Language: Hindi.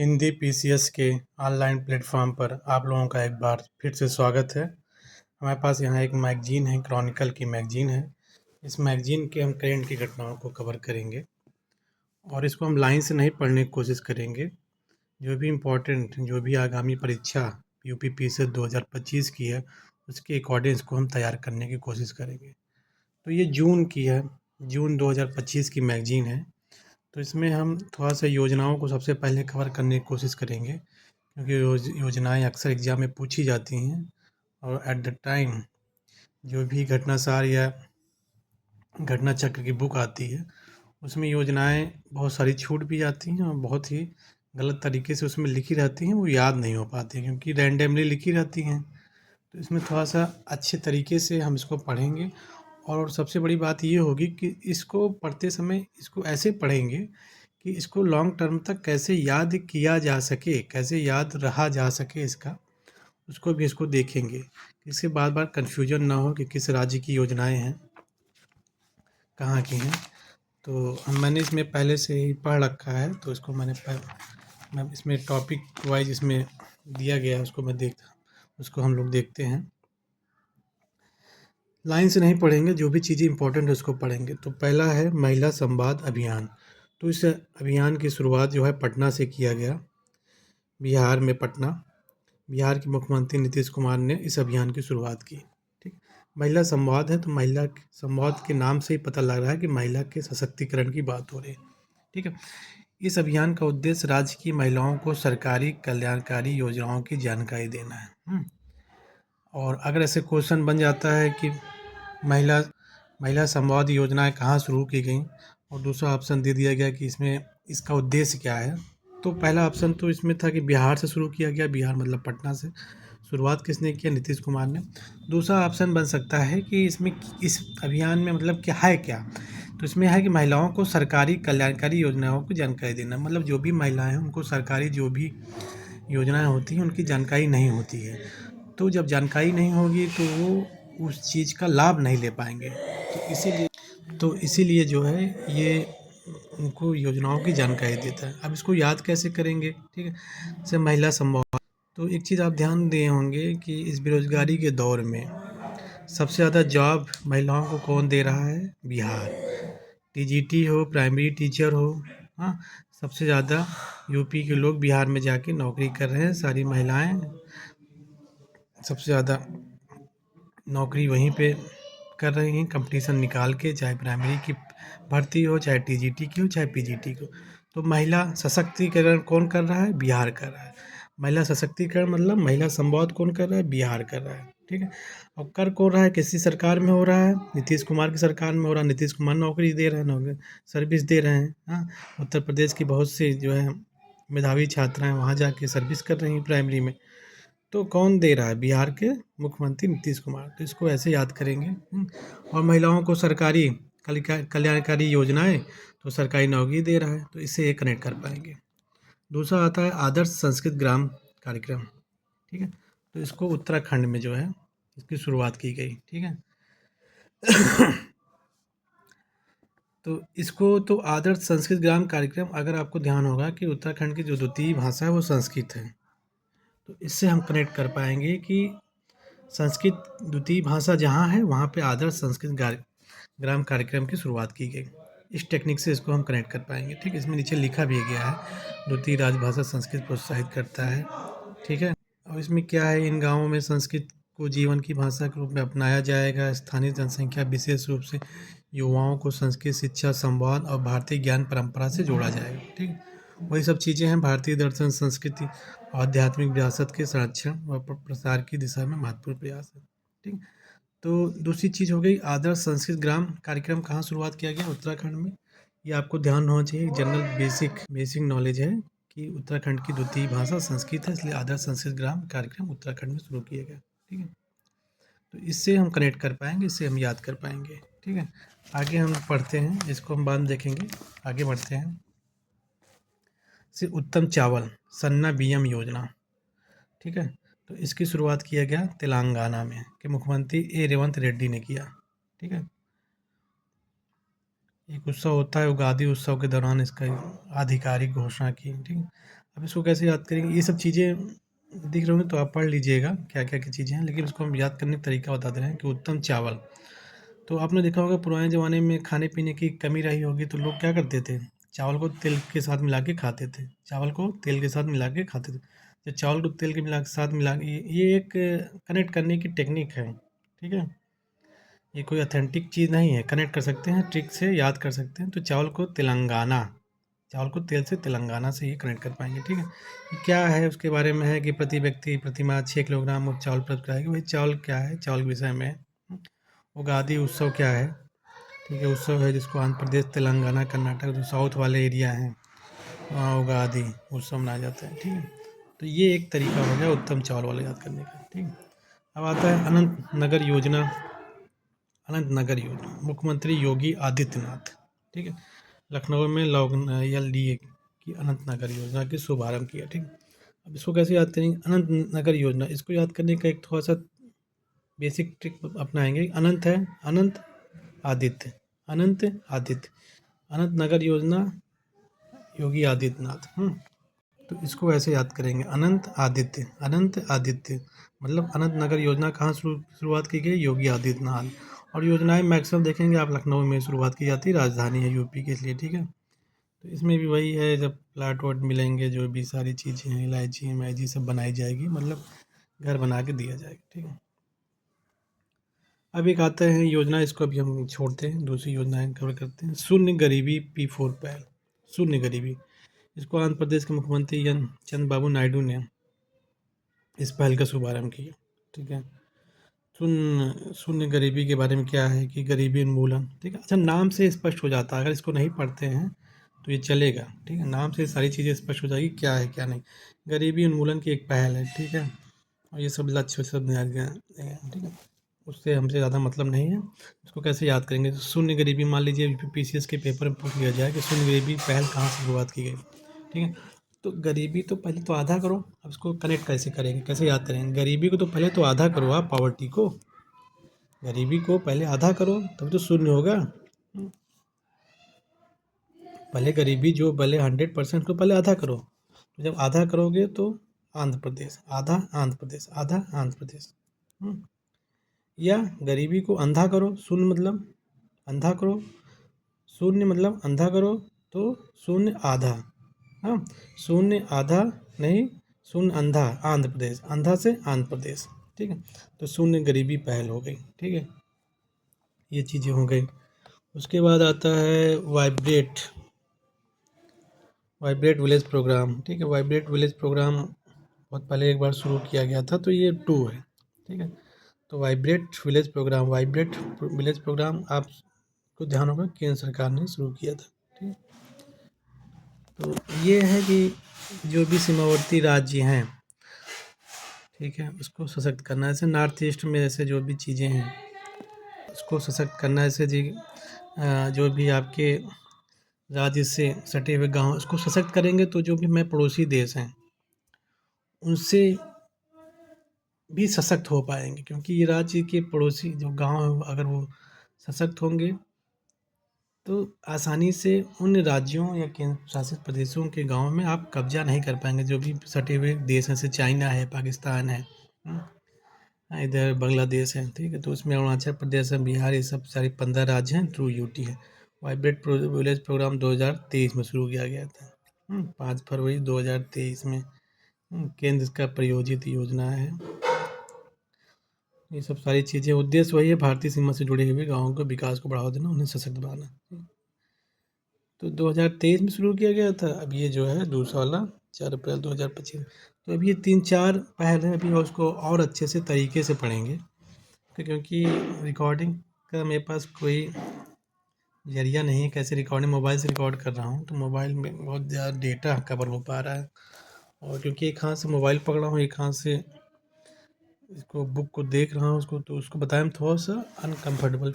हिंदी पीसीएस के ऑनलाइन प्लेटफॉर्म पर आप लोगों का एक बार फिर से स्वागत है। हमारे पास यहाँ एक मैगजीन है, क्रॉनिकल की मैगजीन है। इस मैगजीन के हम करंट की घटनाओं को कवर करेंगे और इसको हम लाइन से नहीं पढ़ने की कोशिश करेंगे। जो भी आगामी परीक्षा यूपी पीसीएस 2025 की है, उसके अकॉर्डिंग इसको हम तैयार करने की कोशिश करेंगे। तो ये जून की है, जून 2025 की मैगजीन है। तो इसमें हम थोड़ा-सा योजनाओं को सबसे पहले कवर करने की कोशिश करेंगे, क्योंकि योजनाएँ अक्सर एग्ज़ाम में पूछी जाती हैं और एट द टाइम जो भी घटनासार या घटना चक्र की बुक आती है, उसमें योजनाएँ बहुत सारी छूट भी जाती हैं और बहुत ही गलत तरीके से उसमें लिखी रहती हैं, वो याद नहीं हो पाती हैं क्योंकि रैंडमली लिखी रहती हैं। तो इसमें थोड़ा-सा अच्छे तरीके से हम इसको पढ़ेंगे और सबसे बड़ी बात ये होगी कि इसको पढ़ते समय इसको ऐसे पढ़ेंगे कि इसको लॉन्ग टर्म तक कैसे याद किया जा सके, कैसे याद रहा जा सके उसको भी इसको देखेंगे। इससे बार-बार कन्फ्यूजन ना हो कि किस राज्य की योजनाएँ हैं, कहाँ की हैं। तो मैंने इसमें पहले से ही पढ़ रखा है, तो इसको मैं इसमें टॉपिक वाइज़ इसमें दिया गया है, उसको हम लोग देखते हैं। लाइन से नहीं पढ़ेंगे, जो भी चीज़ें इंपॉर्टेंट है उसको पढ़ेंगे। तो पहला है महिला संवाद अभियान। तो इस अभियान की शुरुआत जो है पटना से किया गया, बिहार में पटना। बिहार के मुख्यमंत्री नीतीश कुमार ने इस अभियान की शुरुआत की। ठीक, महिला संवाद है तो महिला संवाद के नाम से ही पता लग रहा है कि महिला के सशक्तिकरण की बात हो रही है। ठीक है, इस अभियान का उद्देश्य राज्य की महिलाओं को सरकारी कल्याणकारी योजनाओं की जानकारी देना है। और अगर ऐसे क्वेश्चन बन जाता है कि महिला महिला संवाद योजनाएं कहाँ शुरू की गई और दूसरा ऑप्शन दे दिया गया कि इसमें इसका उद्देश्य क्या है, तो पहला ऑप्शन तो इसमें था कि बिहार से शुरू किया गया, बिहार मतलब पटना से। शुरुआत किसने किया? नीतीश कुमार ने। दूसरा ऑप्शन बन सकता है कि इसमें इस अभियान में मतलब क्या है क्या, तो इसमें है कि महिलाओं को सरकारी कल्याणकारी योजनाओं की जानकारी देना, मतलब जो भी महिलाएं हैं उनको सरकारी जो भी योजनाएं होती हैं उनकी जानकारी नहीं होती है। तो जब जानकारी नहीं होगी तो वो उस चीज़ का लाभ नहीं ले पाएंगे। तो इसीलिए जो है ये उनको योजनाओं की जानकारी देता है। अब इसको याद कैसे करेंगे? ठीक है, जैसे महिला संवाद, तो एक चीज़ आप ध्यान दिए होंगे कि इस बेरोजगारी के दौर में सबसे ज़्यादा जॉब महिलाओं को कौन दे रहा है? बिहार। टीजीटी हो, प्राइमरी टीचर हो, हाँ, सबसे ज़्यादा यूपी के लोग बिहार में जाके नौकरी कर रहे हैं। सारी महिलाएं सबसे ज़्यादा नौकरी वहीं पे कर रही हैं, कंपटीशन निकाल के, चाहे प्राइमरी की भर्ती हो, चाहे टीजीटी की हो, चाहे पीजीटी की हो। तो महिला सशक्तिकरण कौन कर रहा है? बिहार कर रहा है। महिला सशक्तिकरण मतलब महिला संवाद कौन कर रहा है? बिहार कर रहा है। ठीक है, और कर कौन रहा है? किसी सरकार में हो रहा है? नीतीश कुमार की सरकार में हो रहा है। नीतीश कुमार नौकरी दे रहे हैं, नौकरी सर्विस दे रहे हैं। हाँ, उत्तर प्रदेश की बहुत सी जो है मेधावी छात्राएं वहाँ जाके सर्विस कर रही हैं प्राइमरी में। तो कौन दे रहा है? बिहार के मुख्यमंत्री नीतीश कुमार। तो इसको ऐसे याद करेंगे। और महिलाओं को सरकारी कल्याणकारी योजनाएं, तो सरकारी नौकरी दे रहा है, तो इससे ये कनेक्ट कर पाएंगे। दूसरा आता है आदर्श संस्कृत ग्राम कार्यक्रम। ठीक है, तो इसको उत्तराखंड में जो है इसकी शुरुआत की गई। ठीक है, तो इसको तो आदर्श संस्कृत ग्राम कार्यक्रम, अगर आपको ध्यान होगा कि उत्तराखंड की जो द्वितीय भाषा है वो संस्कृत है, तो इससे हम कनेक्ट कर पाएंगे कि संस्कृत द्वितीय भाषा जहाँ है वहाँ पे आदर्श संस्कृत ग्राम कार्यक्रम की शुरुआत की गई। इस टेक्निक से इसको हम कनेक्ट कर पाएंगे। ठीक है, इसमें नीचे लिखा भी गया है द्वितीय राजभाषा संस्कृत प्रोत्साहित करता है। ठीक है, और इसमें क्या है, इन गाँवों में संस्कृत को जीवन की भाषा के रूप में अपनाया जाएगा। स्थानीय जनसंख्या विशेष रूप से युवाओं को संस्कृत शिक्षा, संवाद और भारतीय ज्ञान परंपरा से जोड़ा जाएगा। ठीक है, वही सब चीज़ें हैं। भारतीय दर्शन, संस्कृति और आध्यात्मिक विरासत के संरक्षण और प्रसार की दिशा में महत्वपूर्ण प्रयास है। ठीक, तो दूसरी चीज़ हो गई आदर्श संस्कृत ग्राम कार्यक्रम कहाँ शुरुआत किया गया? उत्तराखंड में। ये आपको ध्यान होना चाहिए, जनरल बेसिक नॉलेज है कि उत्तराखंड की द्वितीय भाषा संस्कृत है, इसलिए आदर्श संस्कृत ग्राम कार्यक्रम उत्तराखंड में शुरू किया गया। ठीक है, तो इससे हम कनेक्ट कर पाएंगे, इससे हम याद कर पाएंगे। ठीक है, आगे हम पढ़ते हैं, इसको हम बाद में देखेंगे। आगे बढ़ते हैं। से उत्तम चावल सन्ना बीएम योजना। ठीक है, तो इसकी शुरुआत किया गया तेलंगाना में कि मुख्यमंत्री रेवंत रेड्डी ने किया। ठीक है, एक उत्सव होता है उगादी उत्सव के दौरान इसका आधिकारिक घोषणा की। ठीक है, अब इसको कैसे याद करेंगे, ये सब चीज़ें दिख रही होंगी तो आप पढ़ लीजिएगा क्या क्या क्या चीज़ें हैं, लेकिन इसको हम याद करने का तरीका बता दे रहे हैं कि उत्तम चावल। तो आपने देखा होगा पुराने ज़माने में खाने पीने की कमी रही होगी तो लोग क्या करते थे, चावल को तेल के साथ मिला के खाते थे, चावल को तेल के साथ मिला के खाते थे। जो चावल को तेल के मिला के साथ मिला ये एक कनेक्ट करने की टेक्निक है, ठीक है। ये कोई ऑथेंटिक चीज़ नहीं है, कनेक्ट कर सकते हैं, ट्रिक से याद कर सकते हैं। तो चावल को तेल से तेलंगाना से ये कनेक्ट कर पाएंगे, ठीक है। ये क्या है उसके बारे में है कि प्रति व्यक्ति प्रतिमाह 6 किलोग्राम और चावल प्राप्त कराएगी। वही चावल क्या है, चावल के विषय में उगादि उत्सव क्या है, ठीक है। उत्सव है जिसको आंध्र प्रदेश, तेलंगाना, कर्नाटक जो साउथ वाले एरिया हैं वहाँ उगादि उत्सव मनाया जाता है, ठीक है। तो ये एक तरीका हो गया उत्तम चावल वाला याद करने का, ठीक है। अब आता है अनंत नगर योजना। मुख्यमंत्री योगी आदित्यनाथ, ठीक है, लखनऊ में LDA की अनंत नगर योजना की शुभारंभ किया, ठीक है। अब इसको कैसे याद करेंगे, अनंत नगर योजना, इसको याद करने का एक थोड़ा सा बेसिक ट्रिक अपनाएंगे। अनंत है, अनंत आदित्य, अनंत आदित्य, अनंत नगर योजना योगी आदित्यनाथ। तो इसको ऐसे याद करेंगे, अनंत आदित्य मतलब अनंत नगर योजना कहाँ शुरुआत की गई, योगी आदित्यनाथ। और योजनाएं मैक्सिमम देखेंगे आप लखनऊ में शुरुआत की जाती है, राजधानी है यूपी के लिए, ठीक है। तो इसमें भी वही है, जब प्लाट वाट मिलेंगे जो भी सारी चीज़ें हैं, इलायची मैची सब बनाई जाएगी, मतलब घर बना के दिया जाएगा, ठीक है। अब एक आता है योजना, इसको अभी हम छोड़ते हैं, दूसरी योजनाएं कवर करते हैं। शून्य गरीबी P4 पहल, शून्य गरीबी, इसको आंध्र प्रदेश के मुख्यमंत्री एन चंद्रबाबू नायडू ने इस पहल का शुभारंभ किया, ठीक है। शून्य गरीबी के बारे में क्या है कि गरीबी उन्मूलन, ठीक है। अच्छा, नाम से स्पष्ट हो जाता है, अगर इसको नहीं पढ़ते हैं तो ये चलेगा, ठीक है। नाम से सारी चीज़ें स्पष्ट हो जाएगी क्या है क्या नहीं। गरीबी उन्मूलन की एक पहल है, ठीक है। और ये सब लक्ष्य सब दिया गया है, ठीक है। उससे हमसे ज़्यादा मतलब नहीं है। इसको कैसे याद करेंगे, तो शून्य गरीबी, मान लीजिए PCS के पेपर में पूछ लिया जाए कि शून्य गरीबी पहल कहाँ से शुरुआत की गई, ठीक है। तो गरीबी तो पहले तो आधा करो, अब इसको कनेक्ट कैसे करेंगे, कैसे याद करेंगे, गरीबी को तो पहले तो आधा करो आप, पॉवर्टी को, गरीबी को पहले आधा करो तब तो शून्य होगा। पहले गरीबी जो पहले 100% को पहले आधा करो, तो जब आधा करोगे तो आंध्र प्रदेश, आधा आंध्र प्रदेश, आधा आंध्र प्रदेश। या गरीबी को अंधा करो, शून्य मतलब अंधा करो, शून्य मतलब अंधा करो, तो शून्य आधा, हाँ, शून्य आधा नहीं, शून्य अंधा, आंध्र प्रदेश, अंधा से आंध्र प्रदेश, ठीक है। तो शून्य गरीबी पहल हो गई, ठीक है। ये चीज़ें हो गई। उसके बाद आता है वाइब्रेट विलेज प्रोग्राम, ठीक है। वाइब्रेट विलेज प्रोग्राम बहुत पहले एक बार शुरू किया गया था, तो ये 2 है, ठीक है। तो वाइब्रेट विलेज प्रोग्राम आपको ध्यान होगा केंद्र सरकार ने शुरू किया था, ठीक है। तो ये है कि जो भी सीमावर्ती राज्य हैं, ठीक है, उसको सशक्त करना है। जैसे नॉर्थ ईस्ट में ऐसे जो भी चीज़ें हैं उसको सशक्त करना है, जैसे जी जो भी आपके राज्य से सटे हुए गांव, उसको सशक्त करेंगे तो जो भी हमारे पड़ोसी देश हैं उनसे भी सशक्त हो पाएंगे, क्योंकि ये राज्य के पड़ोसी जो गांव है अगर वो सशक्त होंगे तो आसानी से उन राज्यों या केंद्र शासित प्रदेशों के गांव में आप कब्जा नहीं कर पाएंगे। जो भी सटे हुए देश हैं, जैसे चाइना है, पाकिस्तान है, इधर बांग्लादेश है, ठीक है। तो उसमें अरुणाचल प्रदेश है, बिहार, ये सब सारी 15 राज्य हैं, थ्रू यूटी है। वाइब्रेट विलेज प्रोग्राम 2023 में शुरू किया गया था, 5 फरवरी 2023 में। केंद्र का प्रायोजित योजना है। ये सब सारी चीज़ें, उद्देश्य वही है, भारतीय सीमा से जुड़े हुए गाँवों को विकास को बढ़ावा देना, उन्हें सशक्त बनाना। तो 2023 में शुरू किया गया था। अब ये जो है दूसरा वाला 4 अप्रैल 2025। तो अब ये 3-4 पहल है, अभी उसको और अच्छे से तरीके से पढ़ेंगे, क्योंकि रिकॉर्डिंग का मेरे पास कोई जरिया नहीं है। कैसे रिकॉर्डिंग, मोबाइल से रिकॉर्ड कर रहा हूँ तो मोबाइल में बहुत ज़्यादा डेटा कवर हो पा रहा है, और क्योंकि एक हाथ से मोबाइल पकड़ा हूँ, एक हाथ से इसको बुक को देख रहा हूँ उसको, तो उसको बताने में थोड़ा सा अनकम्फर्टेबल